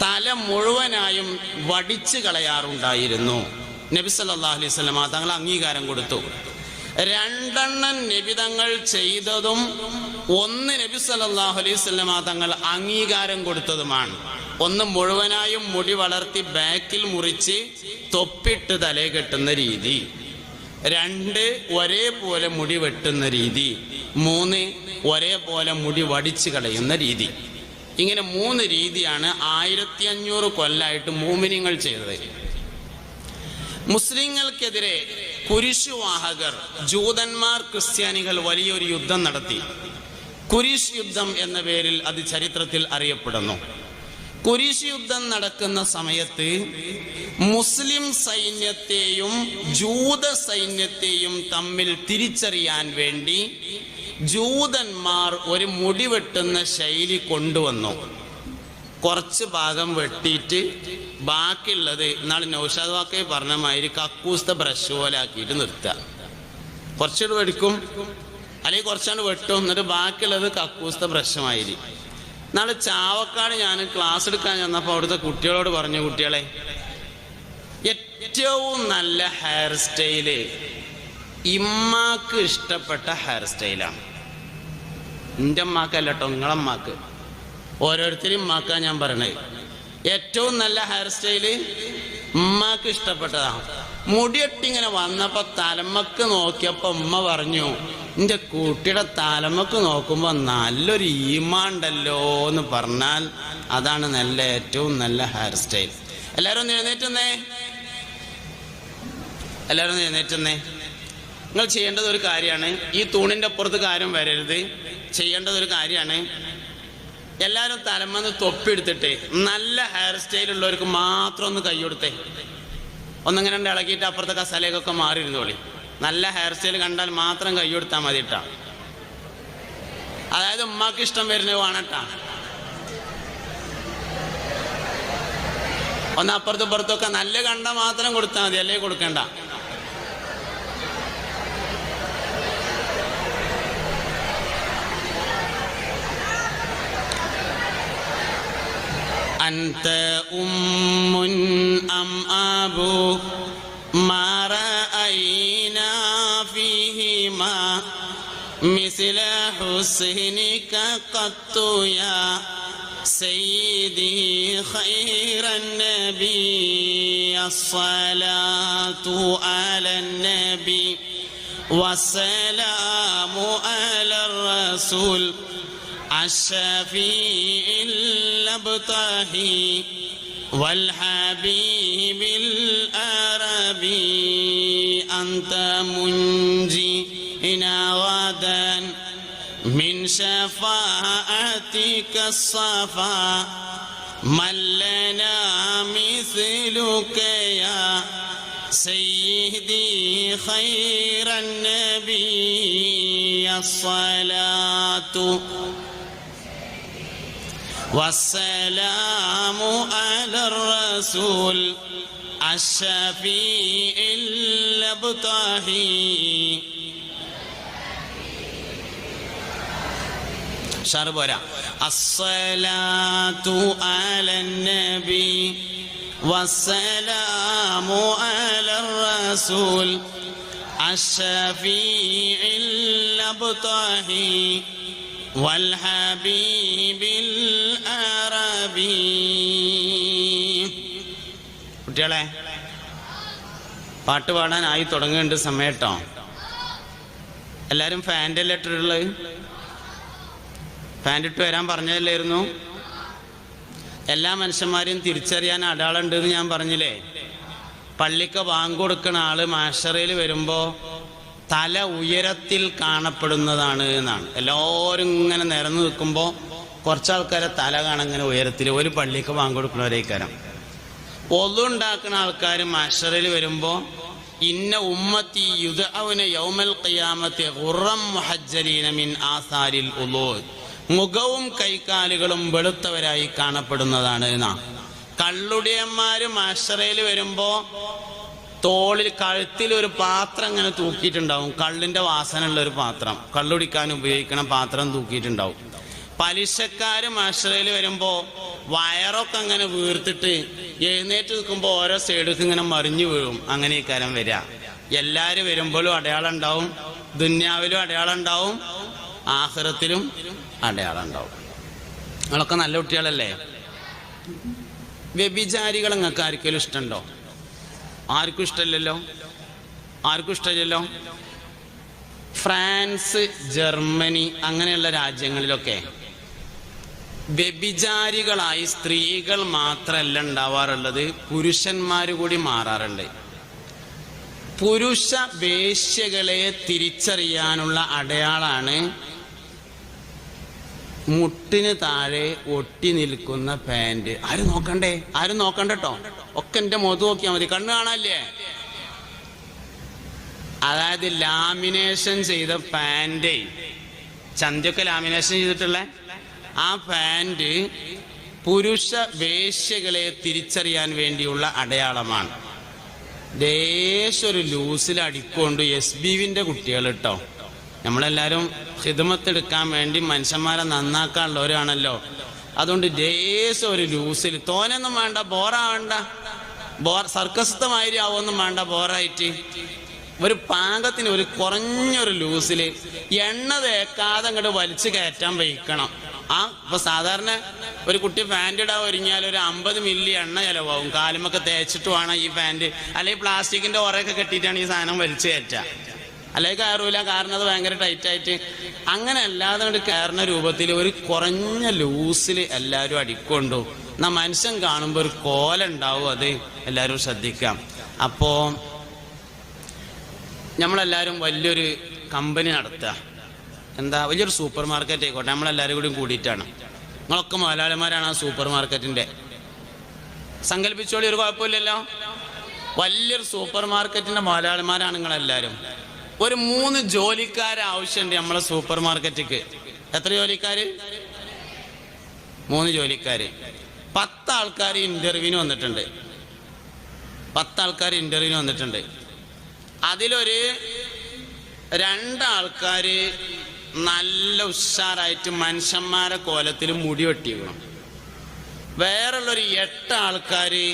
A: തല മുഴുവനായും വടിച്ചു കളയാറുണ്ടായിരുന്നു. നബി സല്ലല്ലാഹു അലൈഹി വസല്ലം തങ്ങൾ അംഗീകാരം കൊടുത്തു. 2 നബി തങ്ങൾ ചെയ്തതും 1 നബി സല്ലല്ലാഹു അലൈഹി വസല്ലം തങ്ങൾ അംഗീകാരം കൊടുത്തതുമാണ്. 1 മുഴുവനായും മുടി വളർത്തി ബാക്കിൽ മുറിച്ച് തൊപ്പിട്ട് തലേ കെട്ടുന്ന രീതി, 2 ഒരേപോലെ മുടി വെട്ടുന്ന രീതി, 3 ഒരേപോലെ മുടി വടിച്ചു കളയുന്ന രീതി. ഇങ്ങനെ 3 രീതിയാണ് 1500 കൊല്ലായിട്ട് മുഅ്മിനീങ്ങൾ ചെയ്തത്. മുസ്ലിങ്ങൾക്കെതിരെ കുരിശുവാഹകർ, ജൂതന്മാർ, ക്രിസ്ത്യാനികൾ വലിയൊരു യുദ്ധം നടത്തി. കുരിശ് യുദ്ധം എന്ന പേരിൽ അത് ചരിത്രത്തിൽ അറിയപ്പെടുന്നു. കുരിശ് യുദ്ധം നടക്കുന്ന സമയത്ത് മുസ്ലിം സൈന്യത്തെയും ജൂത സൈന്യത്തെയും തമ്മിൽ തിരിച്ചറിയാൻ വേണ്ടി ജൂതന്മാർ ഒരു മുടി വെട്ടുന്ന ശൈലി കൊണ്ടുവന്നു. കുറച്ച് ഭാഗം വെട്ടിയിട്ട് ബാക്കിയുള്ളത് ഇന്നാൾ നൗഷാദ് വാക്കേ പറഞ്ഞ മാതിരി കക്കൂസ്ത ബ്രഷ് പോലെ ആക്കിയിട്ട് നിർത്തുക. കുറച്ചുകൂടെ വെടിക്കും, അല്ലെങ്കിൽ കുറച്ചാണ് വെട്ടും, എന്നിട്ട് ബാക്കിയുള്ളത് കക്കൂസ്ത ബ്രഷുമാതിരി. നാളെ ചാവക്കാട് ഞാൻ ക്ലാസ് എടുക്കാൻ ചെന്നപ്പോൾ അവിടുത്തെ കുട്ടികളോട് പറഞ്ഞു, കുട്ടികളെ, ഏറ്റവും നല്ല ഹെയർ സ്റ്റൈല് ഇമ്മാക്ക് ഇഷ്ടപ്പെട്ട ഹെയർ സ്റ്റൈലാണ്. എൻ്റെ അമ്മാക്കല്ല കേട്ടോ, നിങ്ങളമ്മാക്ക്, ഓരോരുത്തരും ഉമ്മാക്കാ ഞാൻ പറയണേ. ഏറ്റവും നല്ല ഹെയർ സ്റ്റൈല് ഉമ്മാക്ക് ഇഷ്ടപ്പെട്ടതാണ്. മുടിയെട്ടിങ്ങനെ വന്നപ്പോൾ തലമക്ക് നോക്കിയപ്പോൾ ഉമ്മ പറഞ്ഞു, എൻ്റെ കുട്ടിയുടെ തലമക്ക് നോക്കുമ്പോൾ നല്ലൊരു ഈമാണ്ടല്ലോ എന്ന് പറഞ്ഞാൽ അതാണ് ഏറ്റവും നല്ല ഹെയർ സ്റ്റൈൽ. എല്ലാവരും ഒന്ന് എഴുന്നേറ്റുന്നേ, എല്ലാവരും ഒന്ന് എഴുന്നേറ്റുന്നേ. നിങ്ങൾ ചെയ്യേണ്ടത് ഒരു കാര്യമാണ്, ഈ തൂണിൻ്റെ അപ്പുറത്ത് കാര്യം വരരുത്. ചെയ്യേണ്ടതൊരു കാര്യമാണ്, എല്ലാവരും തലമെന്ന് തൊപ്പിയെടുത്തിട്ട് നല്ല ഹെയർ സ്റ്റൈൽ ഉള്ളവർക്ക് മാത്രം ഒന്ന് കൈ കൊടുത്തേ. ഒന്നിങ്ങനെ ഇളക്കിയിട്ട് അപ്പുറത്തെ കസലേക്കൊക്കെ മാറിയിരുന്നോളി. നല്ല ഹെയർ സ്റ്റൈൽ കണ്ടാൽ മാത്രം കൈ കൊടുത്താൽ മതി കേട്ടാ. അതായത് ഉമ്മാക്ക് ഇഷ്ടം വരുന്നത് വേണട്ടാ. ഒന്ന് അപ്പുറത്തും ഇപ്പുറത്തൊക്കെ നല്ല കണ്ട മാത്രം കൊടുത്താൽ മതി, അല്ലേ കൊടുക്കണ്ട. أنت أم أم أبو ما رأينا فيهما مثل حسنك قط يا سيدي خير النبي الصلاة على النبي والسلام على الرسول الشفيع الأبطحي والحبيب العربي أنت منجينا غدا من شفاعتك الصفا من لنا مثلك يا سيدي خير النبي الصلاة والسلام على الرسول الشفيع الابطحي شربورا الصلاة على النبي والسلام على الرسول الشفيع الابطحي والحبيب العربي. കുട്ടികളെ, പാട്ട് പാടാനായി തുടങ്ങേണ്ട സമയട്ടോ. എല്ലാവരും ഫാൻ്റെ അല്ലേ ഇട്ടിട്ടുള്ളത്? ഫാൻ ഇട്ട് വരാൻ പറഞ്ഞതല്ലായിരുന്നു? എല്ലാ മനുഷ്യന്മാരെയും തിരിച്ചറിയാൻ അടയാളുണ്ട് എന്ന് ഞാൻ പറഞ്ഞില്ലേ? പള്ളിക്ക് ബാങ്ക് കൊടുക്കുന്ന ആള് മാഷറയിൽ വരുമ്പോൾ തല ഉയരത്തിൽ കാണപ്പെടുന്നതാണ് എന്നാണ്. എല്ലാവരും ഇങ്ങനെ നിരന്നു നിൽക്കുമ്പോൾ കുറച്ചാൾക്കാരെ തല കാണാൻ ഇങ്ങനെ ഉയരത്തിൽ, ഒരു പള്ളിക്ക് ബാങ്ക് കൊടുക്കുന്നവരേക്കാരം. ഒതുണ്ടാക്കുന്ന ആൾക്കാർ മാഷറയിൽ വരുമ്പോൾ ഇന്ന ഉമ്മത്തി യുദ്അൗന യൗമൽ ഖിയാമത്തി ഖുറം മുഹജ്ജലീന മിൻ ആസാരിൽ ഉളൂ, മുഖവും കൈക്കാലുകളും വെളുത്തവരായി കാണപ്പെടുന്നതാണ് എന്നാ. കള്ളുടിയന്മാര് മാഷറയിൽ വരുമ്പോ തോളിൽ കഴുത്തിൽ ഒരു പാത്രം ഇങ്ങനെ തൂക്കിയിട്ടുണ്ടാവും, കള്ളിന്റെ വാസനയുള്ള ഒരു പാത്രം, കള്ളുടിക്കാൻ ഉപയോഗിക്കണ പാത്രം തൂക്കിയിട്ടുണ്ടാവും. പലിശക്കാര് മാഷറയിൽ വരുമ്പോ വയറൊക്കെ അങ്ങനെ വീർത്തിട്ട് എഴുന്നേറ്റ് നിൽക്കുമ്പോൾ ഓരോ സൈഡിലേക്ക് ഇങ്ങനെ മറിഞ്ഞു വീഴും. അങ്ങനെയൊക്കെ വരിക. എല്ലാരും വരുമ്പോഴും അടയാളം ഉണ്ടാവും, ദുന്യാവിലും അടയാളം ഉണ്ടാവും, ആഖിറത്തിലും അടയാളം ഉണ്ടാവും. നിങ്ങളൊക്കെ നല്ല കുട്ടികളല്ലേ? വ്യഭിചാരികൾ നിങ്ങൾക്ക് ആർക്കെങ്കിലും ഇഷ്ടമുണ്ടോ? ആർക്കും ഇഷ്ടമില്ലല്ലോ. ആർക്കും ഇഷ്ടമില്ലല്ലോ. ഫ്രാൻസ്, ജർമ്മനി അങ്ങനെയുള്ള രാജ്യങ്ങളിലൊക്കെ വ്യഭിചാരികളായി സ്ത്രീകൾ മാത്രമല്ല ഉണ്ടാവാറുള്ളത്, പുരുഷന്മാർ കൂടി മാറാറുണ്ട്. പുരുഷ വേശ്യകളെ തിരിച്ചറിയാനുള്ള അടയാളാണ് മുട്ടിന് താഴെ ഒട്ടി നിൽക്കുന്ന പാൻറ്. ആരും നോക്കണ്ടേ? ആരും നോക്കണ്ടോ? ഒക്കെ എന്റെ മുഖത്ത് നോക്കിയാൽ മതി, കണ്ണ് കാണാല്ലേ? അതായത് ലാമിനേഷൻ ചെയ്ത പാൻറ്, ചന്തിയൊക്കെ ലാമിനേഷൻ ചെയ്തിട്ടുള്ള ആ പാൻറ് പുരുഷ വേശ്യകളെ തിരിച്ചറിയാൻ വേണ്ടിയുള്ള അടയാളമാണ്. ദേശൊരു ലൂസിൽ അടിക്കൊണ്ട് SBവിന്റെ കുട്ടികൾ കേട്ടോ. നമ്മളെല്ലാവരും ഖിദ്മത്തെടുക്കാൻ വേണ്ടി മനുഷ്യന്മാരെ നന്നാക്കാനുള്ളവരാണല്ലോ. അതുകൊണ്ട് ദേശം ഒരു ലൂസിൽ, തോനൊന്നും വേണ്ട, ബോറാവണ്ട, സർക്കസത്തമാതിരി ആവൊന്നും വേണ്ട, ബോറായിട്ട് ഒരു പാകത്തിന് ഒരു കുറഞ്ഞൊരു ലൂസിൽ എണ്ണ തേക്കാതെ അങ്ങോട്ട് വലിച്ചു കയറ്റാൻ വയ്ക്കണം. ഇപ്പൊ സാധാരണ ഒരു കുട്ടി പാൻറ് ഇടാൻ ഒരുങ്ങിയാൽ ഒരു 50 മില്ലി എണ്ണ ചിലവാകും. കാലുമൊക്കെ തേച്ചിട്ട് വേണം ഈ പാൻറ്, അല്ലെങ്കിൽ പ്ലാസ്റ്റിക്കിന്റെ ഉറയൊക്കെ കെട്ടിയിട്ടാണ് ഈ സാധനം വലിച്ചു കയറ്റുക. അല്ലെങ്കിൽ കയറൂല, കാരണം അത് ഭയങ്കര ടൈറ്റായിട്ട്. അങ്ങനെ അല്ലാതെ കൊണ്ട് കയറുന്ന രൂപത്തിൽ ഒരു കുറഞ്ഞ ലൂസിൽ എല്ലാവരും അടിക്കൊണ്ടു. എന്നാ മനുഷ്യൻ കാണുമ്പോൾ ഒരു കോലുണ്ടാവും. അത് എല്ലാവരും ശ്രദ്ധിക്കാം. അപ്പോ നമ്മളെല്ലാവരും വലിയൊരു കമ്പനി നടത്തുക, എന്താ വലിയൊരു സൂപ്പർ മാർക്കറ്റ് ആയിക്കോട്ടെ, നമ്മളെല്ലാവരും കൂടി കൂടിയിട്ടാണ്. നിങ്ങളൊക്കെ മുതലാളിമാരാണ് ആ സൂപ്പർ മാർക്കറ്റിന്റെ. സങ്കല്പിച്ചോളി, ഒരു കുഴപ്പമില്ലല്ലോ. വലിയൊരു സൂപ്പർ മാർക്കറ്റിന്റെ മുതലാളിമാരാണ് നിങ്ങളെല്ലാവരും. ഒരു 3 ജോലിക്കാരെ ആവശ്യമുണ്ട് നമ്മളെ സൂപ്പർ മാർക്കറ്റിക്ക്. എത്ര ജോലിക്കാര്? 3 ജോലിക്കാര്. 10 ആൾക്കാർ ഇന്റർവ്യൂവിന് വന്നിട്ടുണ്ട്. 10 ആൾക്കാർ ഇന്റർവ്യൂവിന് വന്നിട്ടുണ്ട്. അതിലൊരു 2 ആൾക്കാര് നല്ല ഉഷാറായിട്ട് മനുഷ്യന്മാരെ കോലത്തിൽ മുടി വെട്ടിക്കണം. വേറുള്ളൊരു 8 ആൾക്കാര്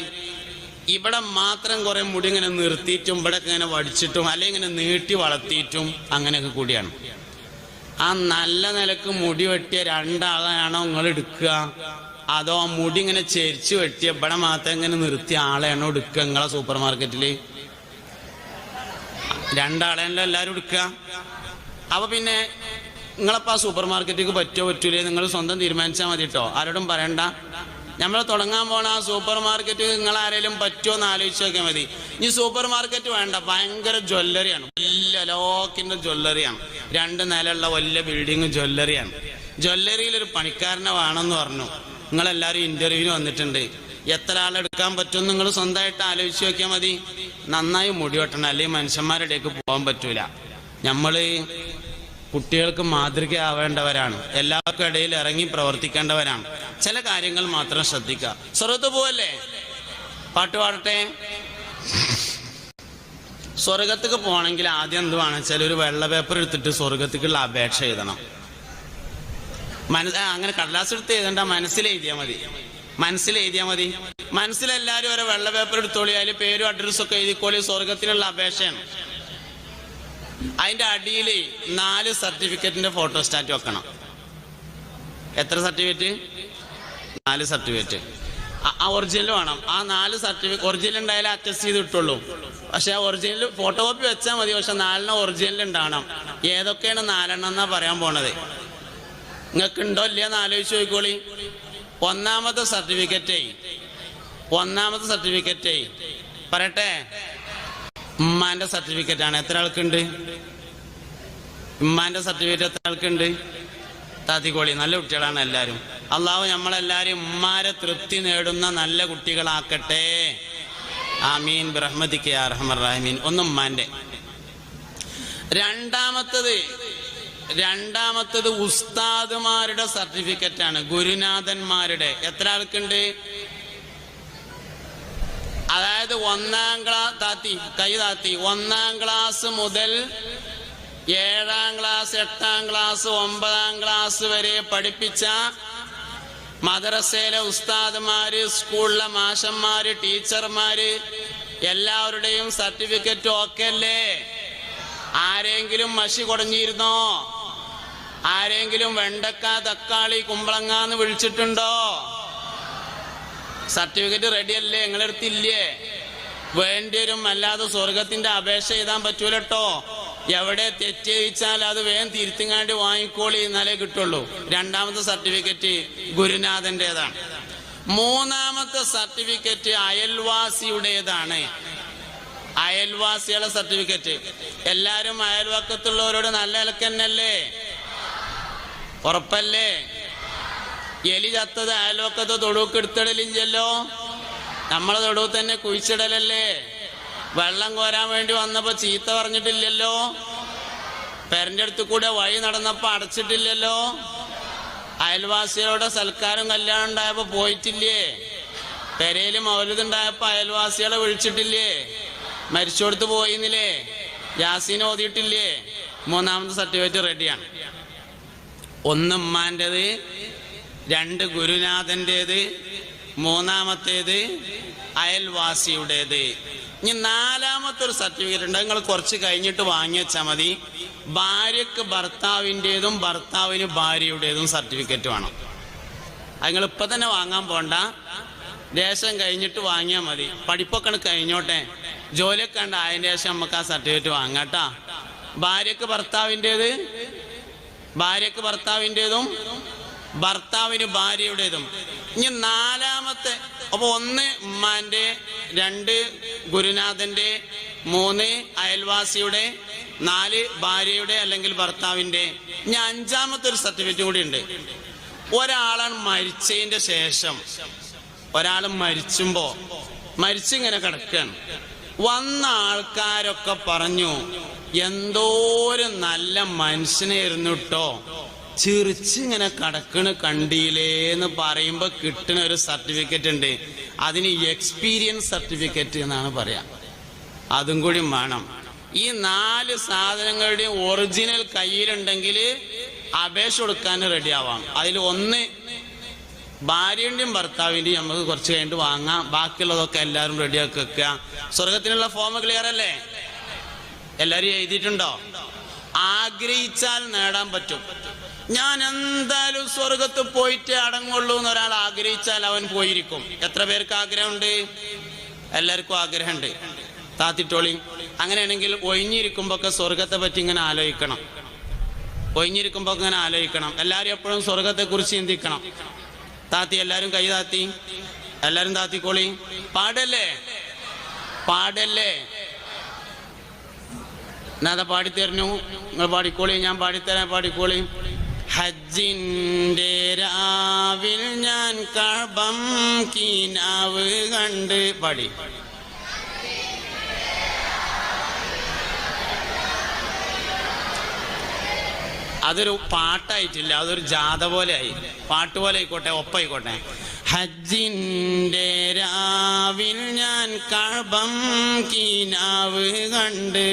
A: ഇവിടെ മാത്രം കുറെ മുടി ഇങ്ങനെ നിർത്തിയിട്ടും ഇവിടെ ഇങ്ങനെ വടിച്ചിട്ടും അല്ലെങ്കിൽ ഇങ്ങനെ നീട്ടി വളർത്തിയിട്ടും അങ്ങനെയൊക്കെ കൂടിയാണ്. ആ നല്ല നിലക്ക് മുടി വെട്ടിയ 2 ആളെയാണോ നിങ്ങൾ എടുക്കുക, അതോ ആ മുടി ഇങ്ങനെ ചെരിച്ച് വെട്ടിയ ഇവിടെ മാത്രം ഇങ്ങനെ നിർത്തിയ ആളെയാണോ എടുക്കുക? നിങ്ങളെ സൂപ്പർ മാർക്കറ്റില് 2 ആളെയാണല്ലോ എല്ലാവരും എടുക്കുക. അപ്പൊ പിന്നെ നിങ്ങളപ്പോ ആ സൂപ്പർ മാർക്കറ്റിലേക്ക് പറ്റുമോ പറ്റൂലേ നിങ്ങൾ സ്വന്തം തീരുമാനിച്ചാൽ മതി കേട്ടോ, ആരോടും പറയണ്ട. നമ്മൾ തുടങ്ങാൻ പോണ ആ സൂപ്പർ മാർക്കറ്റ് നിങ്ങൾ ആരെങ്കിലും പറ്റുമോ എന്ന് ആലോചിച്ച് നോക്കിയാൽ മതി. ഇനി സൂപ്പർ മാർക്കറ്റ് വേണ്ട, ഭയങ്കര ജ്വല്ലറിയാണ്, വലിയ ലോക്കിന്റെ ജ്വല്ലറിയാണ്, 2 നിലയുള്ള വലിയ ബിൽഡിങ് ജ്വല്ലറിയാണ്. ജ്വല്ലറിയിൽ ഒരു പണിക്കാരനെ വേണമെന്ന് പറഞ്ഞു. നിങ്ങളെല്ലാവരും ഇന്റർവ്യൂവിന് വന്നിട്ടുണ്ട്. എത്ര ആളെടുക്കാൻ പറ്റുമെന്ന് നിങ്ങൾ സ്വന്തമായിട്ട് ആലോചിച്ച് നോക്കിയാൽ മതി. നന്നായി മുടി വെട്ടണം, അല്ലെങ്കിൽ മനുഷ്യന്മാരുടെ ഇടയ്ക്ക് പോകാൻ പറ്റൂല. നമ്മള് കുട്ടികൾക്ക് മാതൃകയാവേണ്ടവരാണ്, എല്ലാവർക്കും ഇടയിൽ ഇറങ്ങി പ്രവർത്തിക്കേണ്ടവരാണ്. ചില കാര്യങ്ങൾ മാത്രം ശ്രദ്ധിക്കുക. സ്വർഗത്ത് പോവല്ലേ? പാട്ട് പാടട്ടെ. സ്വർഗത്തേക്ക് പോകണമെങ്കിൽ ആദ്യം എന്തുവാണെന്ന് വെച്ചാൽ ഒരു വെള്ള പേപ്പർ എടുത്തിട്ട് സ്വർഗത്തേക്കുള്ള അപേക്ഷ എഴുതണം. അങ്ങനെ കടലാസ് എടുത്ത് എഴുതണ്ട, മനസ്സിലെഴുതിയാൽ മതി. മനസ്സിലെല്ലാവരും ഒരു വെള്ള പേപ്പർ എടുത്തോളി, അതിൽ പേരും അഡ്രസ്സൊക്കെ എഴുതിക്കോളി. സ്വർഗത്തിനുള്ള അപേക്ഷയാണ്. അതിന്റെ അടിയിൽ 4 സർട്ടിഫിക്കറ്റിന്റെ ഫോട്ടോസ്റ്റാറ്റ് വെക്കണം. എത്ര സർട്ടിഫിക്കറ്റ്? 4 സർട്ടിഫിക്കറ്റ്. ആ ഒറിജിനൽ വേണം. ആ 4 സർട്ടിഫിക്കറ്റ് ഒറിജിനൽ ഉണ്ടായാലും അറ്റസ്റ്റ് ചെയ്ത് കിട്ടുള്ളൂ. പക്ഷെ ആ ഒറിജിനൽ ഫോട്ടോ കോപ്പി വെച്ചാൽ മതി, പക്ഷെ 4 ഒറിജിനൽ ഉണ്ടാവണം. ഏതൊക്കെയാണ് 4 എന്നാ പറയാൻ പോണത്? നിങ്ങൾക്ക് ഉണ്ടോ ഇല്ലയെന്ന് ആലോചിച്ച് നോക്കിക്കോളി. ഒന്നാമത്തെ സർട്ടിഫിക്കറ്റ് പറയട്ടെ, ഉമ്മാന്റെ സർട്ടിഫിക്കറ്റ് ആണ്. എത്ര ആൾക്കുണ്ട് ഉമ്മാന്റെ സർട്ടിഫിക്കറ്റ്? എത്ര ആൾക്കുണ്ട്? താത്തിക്കോളി. നല്ല കുട്ടികളാണ് എല്ലാവരും. അള്ളാഹു നമ്മളെല്ലാരും ഉമ്മാരെ തൃപ്തി നേടുന്ന നല്ല കുട്ടികളാക്കട്ടെ. ആമീൻ ബിറഹ്മതിക യാ അർഹമർ റഹീമീൻ. ഒന്ന് ഉമ്മാന്റെ. രണ്ടാമത്തത് ഉസ്താദുമാരുടെ സർട്ടിഫിക്കറ്റ് ആണ്, ഗുരുനാഥന്മാരുടെ. എത്ര ആൾക്കുണ്ട്? അതായത് 1-ാം ക്ലാസ് കൈ താത്തി 1-ാം ക്ലാസ് മുതൽ 7-ാം ക്ലാസ് 8-ാം ക്ലാസ് 9-ാം ക്ലാസ് വരെ പഠിപ്പിച്ച മദ്രസയിലെ ഉസ്താദുമാര്, സ്കൂളിലെ മാഷന്മാര്, ടീച്ചർമാര് എല്ലാവരുടെയും സർട്ടിഫിക്കറ്റ് ഓക്കെ അല്ലേ? ആരെങ്കിലും മഷി കുടഞ്ഞിരുന്നോ? ആരെങ്കിലും വെണ്ടക്ക, തക്കാളി, കുമ്പളങ്ങാന്ന് വിളിച്ചിട്ടുണ്ടോ? സർട്ടിഫിക്കറ്റ് റെഡി അല്ലേ? നിങ്ങളെടുത്തില്ലേ? വേണ്ടിവരും. അല്ലാതെ സ്വർഗത്തിന്റെ അപേക്ഷ എഴുതാൻ പറ്റൂലട്ടോ. എവിടെ തെറ്റിച്ചാൽ അത് വേഗം തിരുത്തിങ്ങാണ്ട് വാങ്ങിക്കോളി, എന്നാലേ കിട്ടുള്ളൂ. 2ാമത്തെ സർട്ടിഫിക്കറ്റ് ഗുരുനാഥന്റേതാണ്. 3ാമത്തെ സർട്ടിഫിക്കറ്റ് അയൽവാസിയുടേതാണ്. അയൽവാസികളുടെ സർട്ടിഫിക്കറ്റ്. എല്ലാരും അയൽവക്കത്തുള്ളവരോട് നല്ല ഇലക്കന്നല്ലേ? ഉറപ്പല്ലേ? എലി ചത്തത് അയൽവക്കത്ത് തൊടുക്ക് എടുത്തിടലില്ലല്ലോ, നമ്മളെ തൊടുവ് തന്നെ കുഴിച്ചിടലല്ലേ? വെള്ളം കോരാൻ വേണ്ടി വന്നപ്പോ ചീത്ത പറഞ്ഞിട്ടില്ലല്ലോ, പെരന്റെ അടുത്ത് കൂടെ വഴി നടന്നപ്പോ അടച്ചിട്ടില്ലല്ലോ, അയൽവാസികളുടെ സൽക്കാരം കല്യാണം ഉണ്ടായപ്പോ പോയിട്ടില്ലേ, പെരയില് മൗലിദുണ്ടായപ്പോ അയൽവാസികളെ വിളിച്ചിട്ടില്ലേ, മരിച്ചോടത്ത് പോയിന്നില്ലേ, യാസീൻ ഓതിയിട്ടില്ലേ? 3ാമത്തെ സർട്ടിഫിക്കറ്റ് റെഡിയാണ്. 1 ഉമ്മാൻ്റെത്, 2 ഗുരുനാഥൻ്റേത്, 3ാമത്തേത് അയൽവാസിയുടേത്. ഇനി 4ാമത്തെ ഒരു സർട്ടിഫിക്കറ്റ് ഉണ്ട്, നിങ്ങൾ കുറച്ച് കഴിഞ്ഞിട്ട് വാങ്ങി വെച്ചാൽ മതി. ഭാര്യക്ക് ഭർത്താവിൻ്റെതും ഭർത്താവിന് ഭാര്യയുടേതും സർട്ടിഫിക്കറ്റ് വേണം. അത് നിങ്ങൾ ഇപ്പം തന്നെ വാങ്ങാൻ പോണ്ട, ദേശം കഴിഞ്ഞിട്ട് വാങ്ങിയാൽ മതി. പഠിപ്പൊക്കെ കഴിഞ്ഞോട്ടെ, ജോലിയൊക്കെ ഉണ്ട്, അതിൻ്റെ ശേഷം നമുക്ക് ആ സർട്ടിഫിക്കറ്റ് വാങ്ങാട്ടാ. ഭാര്യക്ക് ഭർത്താവിൻ്റെതും ഭർത്താവിന് ഭാര്യയുടേതും. ഇനി 4ാമത്തെ, അപ്പൊ 1 ഉമ്മാന്റെ, 2 ഗുരുനാഥന്റെ, 3 അയൽവാസിയുടെ, 4 ഭാര്യയുടെ അല്ലെങ്കിൽ ഭർത്താവിന്റെ. ഇനി 5ാമത്തെ ഒരു സർട്ടിഫിക്കറ്റ് കൂടി ഉണ്ട്. ഒരാളാണ് മരിച്ചതിന്റെ ശേഷം, ഒരാൾ മരിച്ചിങ്ങനെ കിടക്കുകയാണ്. വന്ന ആൾക്കാരൊക്കെ പറഞ്ഞു, എന്തോ ഒരു നല്ല മനുഷ്യനായിരുന്നു കേട്ടോ, ചിരിച്ചിങ്ങനെ കടക്കണ് കണ്ടില്ലേന്ന് പറയുമ്പോ കിട്ടുന്ന ഒരു സർട്ടിഫിക്കറ്റ് ഉണ്ട്. അതിന് എക്സ്പീരിയൻസ് സർട്ടിഫിക്കറ്റ് എന്നാണ് പറയാ. അതും കൂടി വേണം. ഈ 4 സാധനങ്ങളുടെയും ഒറിജിനൽ കയ്യിലുണ്ടെങ്കിൽ അപേക്ഷ കൊടുക്കാൻ റെഡി ആവാം. അതിൽ 1 ഭാര്യയുടെയും ഭർത്താവിന്റെയും നമുക്ക് കുറച്ച് കഴിഞ്ഞിട്ട് വാങ്ങാം. ബാക്കിയുള്ളതൊക്കെ എല്ലാവരും റെഡിയാക്കി വെക്കുക. സ്വർഗത്തിനുള്ള ഫോം ക്ലിയർ അല്ലേ? എല്ലാവരും എഴുതിയിട്ടുണ്ടോ? ആഗ്രഹിച്ചാൽ നേടാൻ പറ്റും. ഞാൻ എന്തായാലും സ്വർഗത്ത് പോയിട്ടേ അടങ്ങുള്ളൂ എന്ന് ഒരാൾ ആഗ്രഹിച്ചാൽ അവൻ പോയിരിക്കും. എത്ര പേർക്ക് ആഗ്രഹമുണ്ട്? എല്ലാവർക്കും ആഗ്രഹമുണ്ട്. താത്തിട്ടോളി. അങ്ങനെയാണെങ്കിൽ ഒഴിഞ്ഞിരിക്കുമ്പോ ഒക്കെ സ്വർഗത്തെ പറ്റി ഇങ്ങനെ ആലോചിക്കണം. ഒഴിഞ്ഞിരിക്കുമ്പോ ഇങ്ങനെ ആലോചിക്കണം. എല്ലാവരും എപ്പോഴും സ്വർഗത്തെ കുറിച്ച് ചിന്തിക്കണം. താത്തി, എല്ലാരും കൈ താത്തി, എല്ലാരും താത്തിക്കോളി. പാടല്ലേ പാടല്ലേ? എന്നാ പാടിത്തരുന്നു, നിങ്ങൾ പാടിക്കോളി, ഞാൻ പാടിത്തരാൻ, പാടിക്കോളി. ഹജ്ജിന്റെ രാവിൽ ഞാൻ കഅബം കിനാവ് കണ്ട്. പാടി. അതൊരു പാട്ടായിട്ടില്ല, അതൊരു ജാഥ പോലെ ആയി. പാട്ട് പോലെ ആയിക്കോട്ടെ, ഒപ്പായിക്കോട്ടെ. ഹജ്ജിന്റെ രാവിൽ ഞാൻ കഅബം കിനാവ് കണ്ട്,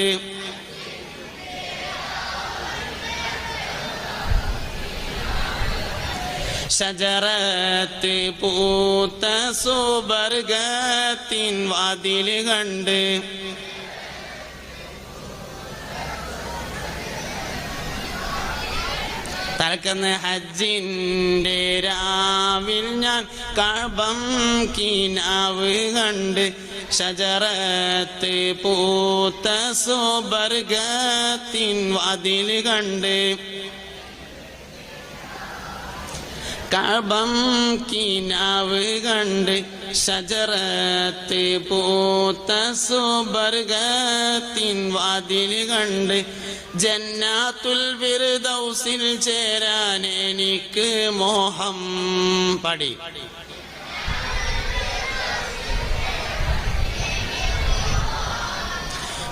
A: ഷജറത്ത് പൂത്ത സുബർഗത്തിൻ വാതിൽ കണ്ട്, തലക്കന്ന് ഹജ്ജിന്റെ രാവിൽ ഞാൻ കഅബം കിനാവ് കണ്ട്, ഷജറത്ത് പൂത്ത സുബർഗത്തിൻ വാതിൽ കണ്ട്, കഅബം കിനാവ് കണ്ട്, ഷജറത്ത് പൂത്ത സുബർഗത്തിൻ വാതിൽ കണ്ട്, ജന്നാത്തുൽ ഫിർദൗസിൽ ചേരാൻ എനിക്ക് മോഹം. പാടി.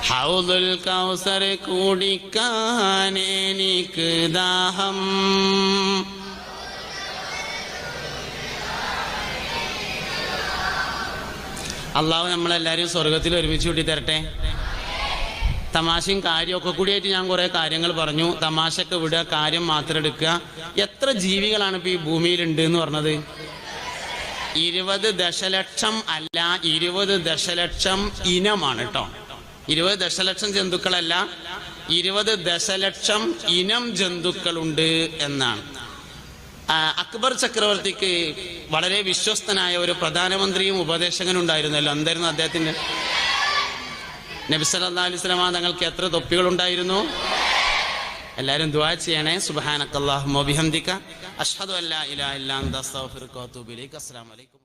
A: ഹൗദുൽ കൗസർ കുടിക്കാൻ എനിക്ക് ദാഹം. അള്ളാഹു നമ്മളെല്ലാവരും സ്വർഗത്തിൽ ഒരുമിച്ച് കൂട്ടി തരട്ടെ. തമാശയും കാര്യമൊക്കെ കൂടിയായിട്ട് ഞാൻ കുറേ കാര്യങ്ങൾ പറഞ്ഞു. തമാശയൊക്കെ വിടുക, കാര്യം മാത്രം എടുക്കുക. എത്ര ജീവികളാണ് ഇപ്പോൾ ഈ ഭൂമിയിലുണ്ട് എന്ന് പറഞ്ഞത്? 20 ദശലക്ഷം അല്ല, 20 ദശലക്ഷം ഇനമാണ് കേട്ടോ. 20 ദശലക്ഷം ജന്തുക്കളല്ല, 20 ദശലക്ഷം ഇനം ജന്തുക്കളുണ്ട് എന്നാണ്. അക്ബർ ചക്രവർത്തിക്ക് വളരെ വിശ്വസ്തനായ ഒരു പ്രധാനമന്ത്രിയും ഉപദേശകനും ഉണ്ടായിരുന്നല്ലോ. എന്തായിരുന്നു അദ്ദേഹത്തിന്റെ? നബി സല്ലല്ലാഹു അലൈഹി വസല്ലം തങ്ങൾക്ക് എത്ര തൊപ്പികളുണ്ടായിരുന്നു? എല്ലാവരും ദുആ ചെയ്യണേ. സുബ്ഹാനക്കല്ലാഹുമ്മ വബിഹംദിക അഷ്ഹദു അല്ലാ ഇലാഹ ഇല്ലാ അൻത അസ്തഗ്ഫിറുക വഅതൂബു ഇലൈക. അസ്സലാമു അലൈക്കും.